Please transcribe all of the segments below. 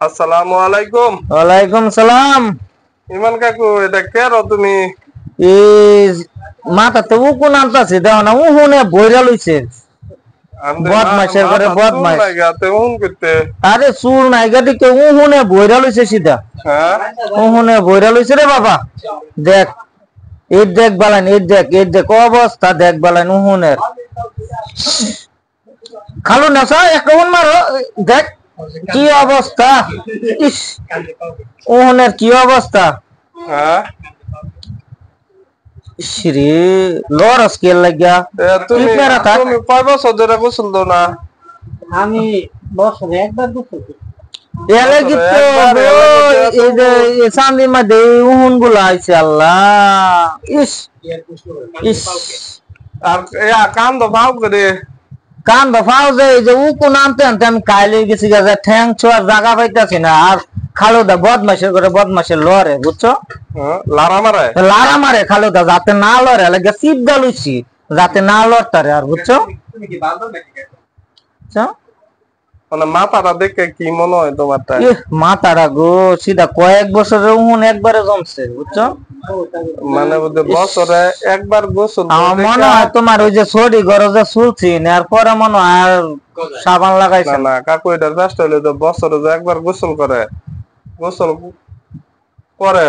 আসসালামু আলাইকুম। ওয়ালাইকুম সালাম। ইমান কাকু, এটা কেন তুমি? এই মাথাতে উকুন আনতাছে দেখো না, উহুনে বইরা লইছে। বদমাইশের ঘরে বদমাইশ। আরে চুল নাই গাড়ি কে উহুনে বইরা লইছে সিধা। হ্যাঁ, উহুনে বইরা লইছে রে বাবা। দেখ এই দেখ বালান, এই দেখ অবস্থা দেখ বালান উহুনের। খালু না সা একটা উন মারো, দেখ কি অবস্থা। ইস, উহুনের কি অবস্থা। হ্যাঁ, শ্রী লরস কে লাগিয়া তুমি কয় বছর ধরে গোসল দাও না? আমি বছরে একবার গোসল করি। চান্দির মধ্যে উহুন গুলা আইছে আল্লাহ। ইস ইস, আর কান্দ ভাও করে কান দফাও যে উকুন আনতে আনতে আমি কাইলে গেছি গেছে, ঠ্যাং ছোয়ার জায়গা পাইতাছি না। আর খালুদা বদমাসের করে বদমাসের লড়ে, বুঝছো? লারা মারে লারা মারে খালুদা, যাতে না লড়ে লাগে সিট গালুছি, যাতে না লড়তারে। আর বুঝছো মানে মাথাটা দেখে কি মনে হয় তোমার? মাথাটা গো সিধা কয়েক বছরের উহুন একবারে জমছে, বুঝছো? মানে বছরে একবার গোসল আমার মনে হয় তোমার ওই যে সরি গরজে চুলছি আর পরে মনে হয় আর সাবান লাগাইছে না। কাকু এটার ব্যস্ত হইলে তো বছরে যে একবার গোসল করে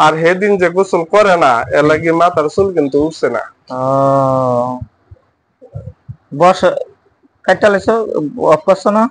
আর সেদিন যে গোসল করে না, এর লাগি মাথার চুল কিন্তু উঠছে না। বছর কাটটা লাইছো অফ করছো না?